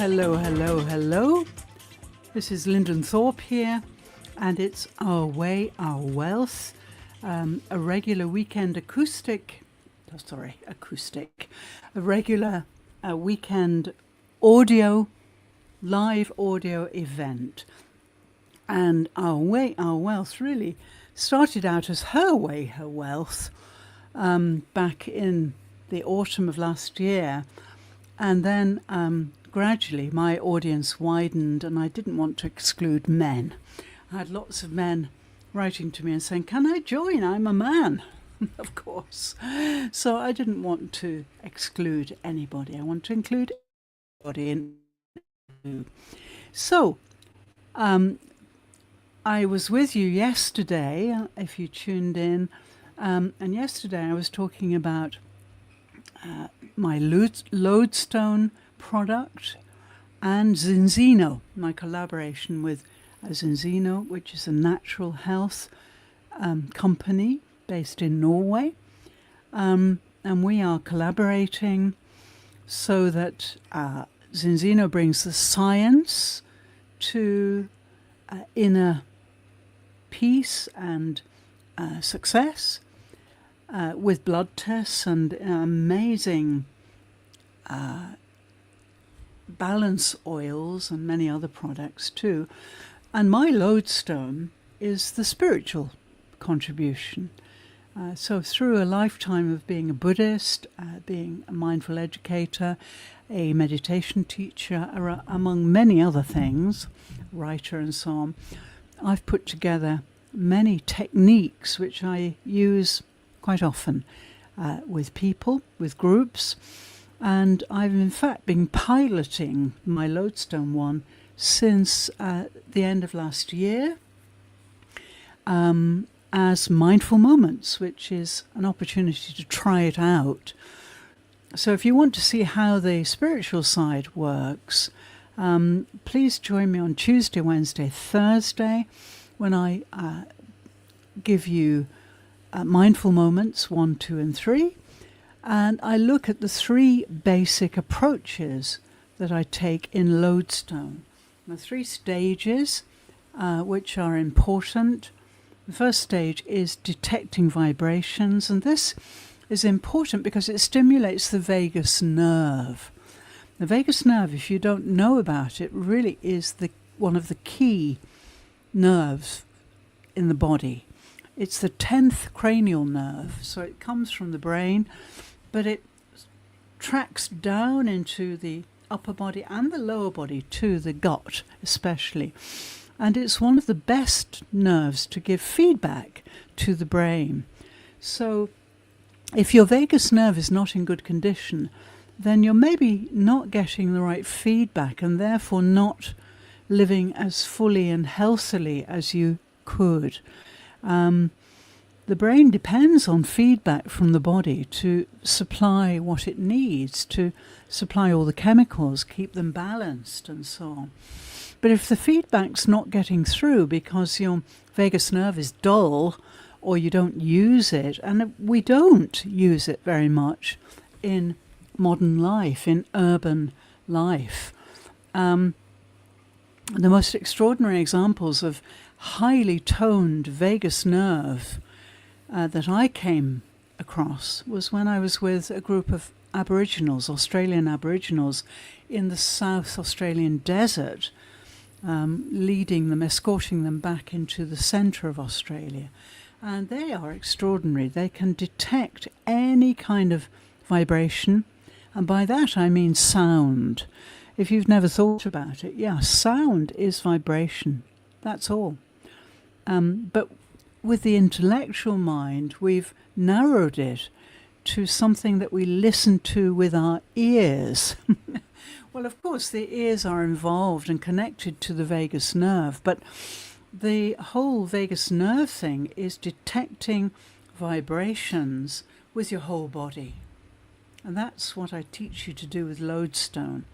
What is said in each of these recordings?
hello. This is Lyndon Thorpe here, and it's Our Way, Our Wealth, a regular weekend a regular weekend live audio event. And Our Way, Our Wealth really started out as Her Way, Her Wealth back in the autumn of last year. And then gradually my audience widened, and I didn't want to exclude men. I had lots of men writing to me and saying, "Can I join? I'm a man." Of course. So I didn't want to exclude anybody. I want to include everybody. So I was with you yesterday, if you tuned in, and yesterday I was talking about my lodestone product and Zinzino, my collaboration with Zinzino, which is a natural health company based in Norway. And we are collaborating so that Zinzino brings the science to inner peace and success, with blood tests and amazing balance oils and many other products too. And my lodestone is the spiritual contribution. So through a lifetime of being a Buddhist, being a mindful educator, a meditation teacher, among many other things, writer and so on, I've put together many techniques which I use quite often with people, with groups, and I've in fact been piloting my lodestone one since the end of last year as mindful moments, which is an opportunity to try it out. So if you want to see how the spiritual side works, please join me on Tuesday, Wednesday, Thursday, when I give you mindful moments 1, 2, and 3, and I look at the 3 basic approaches that I take in lodestone. The 3 stages which are important. The first stage is detecting vibrations, and this is important because it stimulates the vagus nerve. The vagus nerve, if you don't know about it, really is one of the key nerves in the body. It's the 10th cranial nerve, so it comes from the brain, but it tracks down into the upper body and the lower body to the gut especially. And it's one of the best nerves to give feedback to the brain. So if your vagus nerve is not in good condition, then you're maybe not getting the right feedback and therefore not living as fully and healthily as you could. The brain depends on feedback from the body to supply what it needs, to supply all the chemicals, keep them balanced and so on. But if the feedback's not getting through because your vagus nerve is dull or you don't use it, and we don't use it very much in modern life, in urban life. The most extraordinary examples of highly toned vagus nerve that I came across was when I was with a group of Aboriginals, Australian Aboriginals, in the South Australian desert, leading them, escorting them back into the centre of Australia. And they are extraordinary. They can detect any kind of vibration, and by that I mean sound. If you've never thought about it, sound is vibration. That's all. But with the intellectual mind, we've narrowed it to something that we listen to with our ears. Well, of course, the ears are involved and connected to the vagus nerve, but the whole vagus nerve thing is detecting vibrations with your whole body. And that's what I teach you to do with lodestone.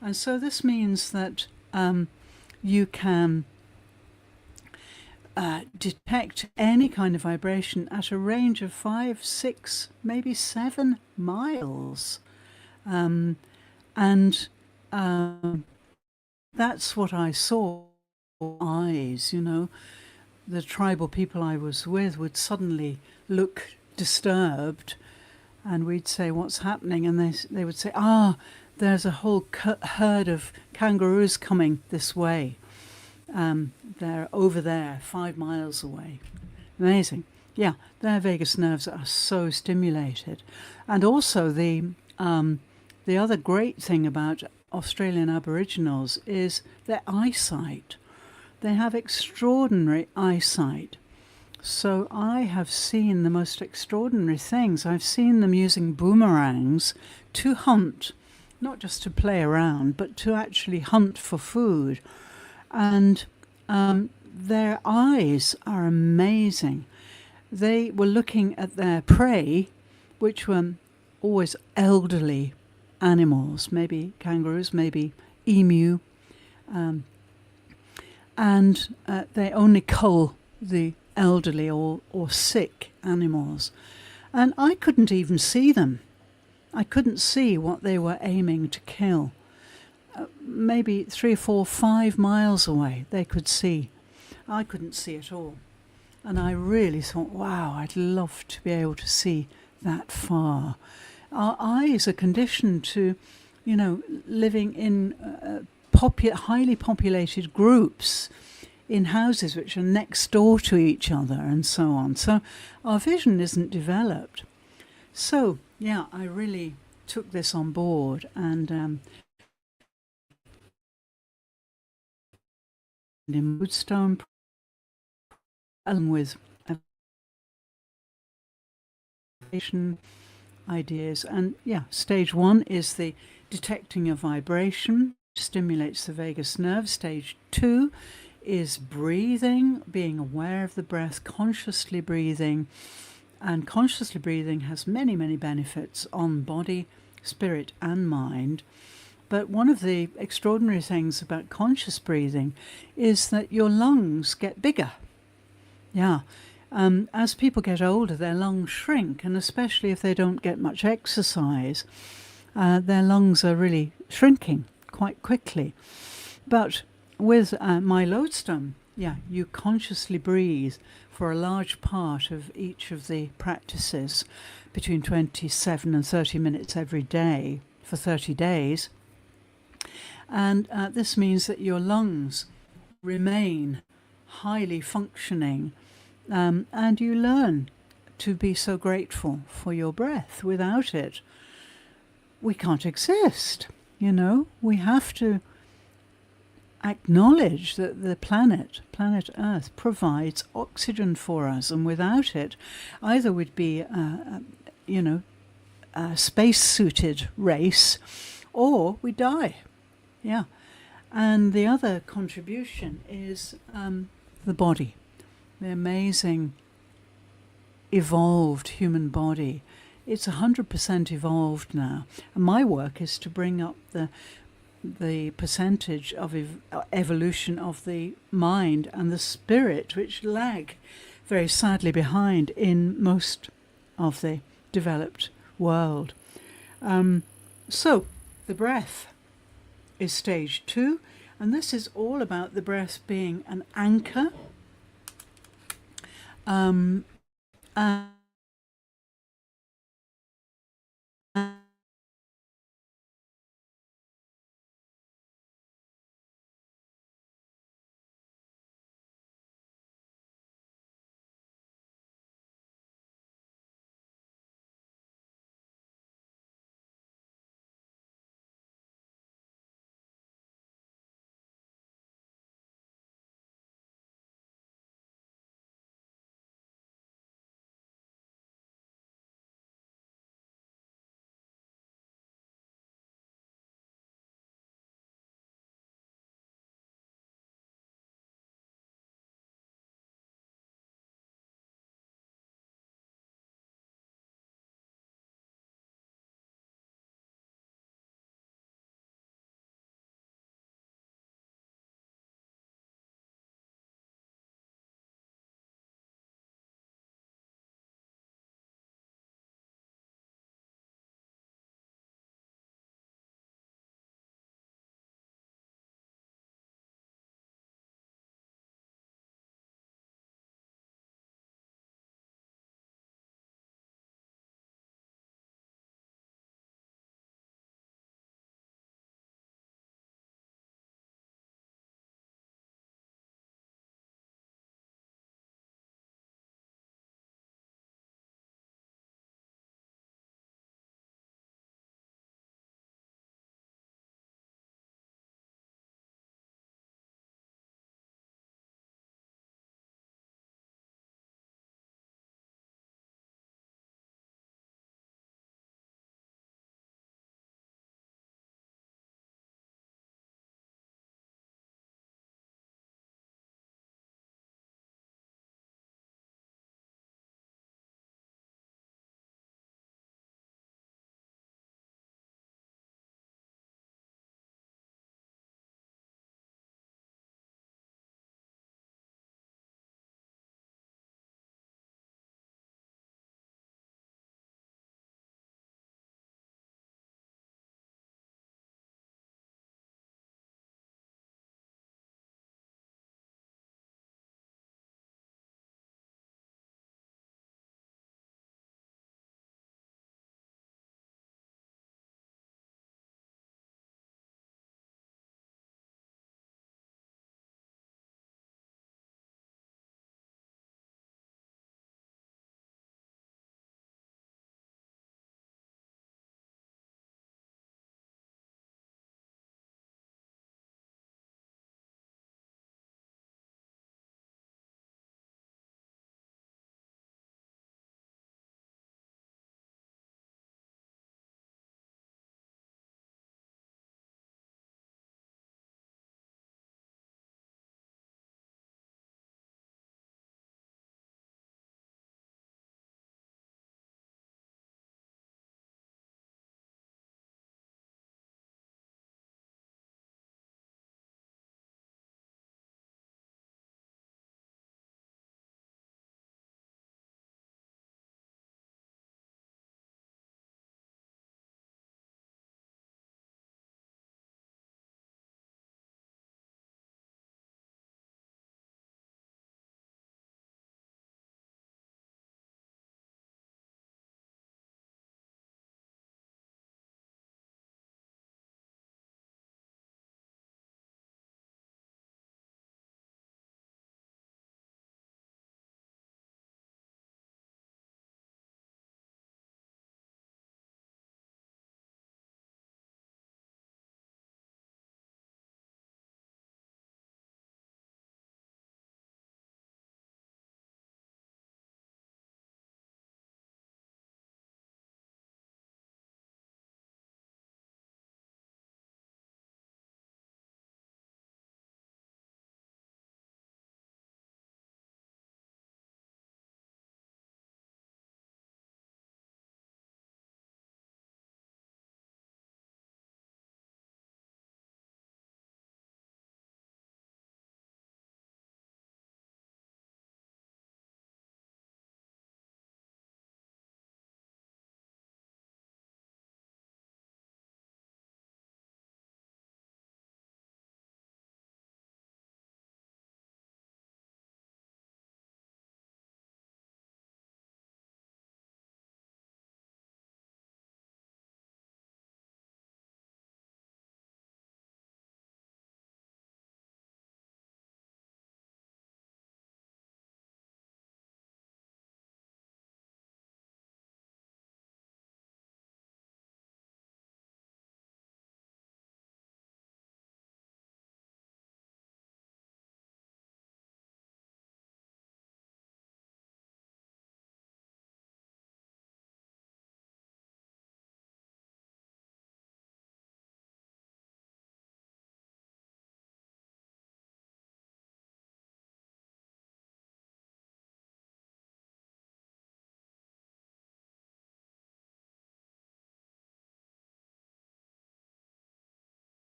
And so this means that you can detect any kind of vibration at a range of 5, 6, maybe 7 miles. And that's what I saw. Eyes, you know, the tribal people I was with would suddenly look disturbed, and we'd say, "What's happening?" And they would say, "Ah, there's a whole herd of kangaroos coming this way. They're over there, 5 miles away." Amazing. Yeah, their vagus nerves are so stimulated. And also the other great thing about Australian Aboriginals is their eyesight. They have extraordinary eyesight. So I have seen the most extraordinary things. I've seen them using boomerangs to hunt, not just to play around, but to actually hunt for food. And their eyes are amazing. They were looking at their prey, which were always elderly animals, maybe kangaroos, maybe emu, and they only cull the elderly or sick animals. And I couldn't even see them. I couldn't see what they were aiming to kill. Maybe 3, 4, 5 miles away they could see. I couldn't see at all. And I really thought, wow, I'd love to be able to see that far. Our eyes are conditioned to, you know, living in highly populated groups in houses which are next door to each other and so on. So our vision isn't developed. So, yeah, I really took this on board, and in Woodstone, along with ideas. And yeah, stage 1 is the detecting of vibration, stimulates the vagus nerve. Stage 2 is breathing, being aware of the breath, consciously breathing. And consciously breathing has many, many benefits on body, spirit, and mind. But one of the extraordinary things about conscious breathing is that your lungs get bigger. Yeah. As people get older, their lungs shrink, and especially if they don't get much exercise, their lungs are really shrinking quite quickly. But with my lodestone, yeah, you consciously breathe for a large part of each of the practices, between 27 and 30 minutes every day for 30 days. And this means that your lungs remain highly functioning, and you learn to be so grateful for your breath. Without it, we can't exist. You know, we have to acknowledge that the planet Earth, provides oxygen for us, and without it, either we'd be, a space-suited race, or we die. Yeah. And the other contribution is the body, the amazing evolved human body. It's 100% evolved now. And my work is to bring up the percentage of evolution of the mind and the spirit, which lag very sadly behind in most of the developed world. So the breath is stage 2, and this is all about the breath being an anchor, and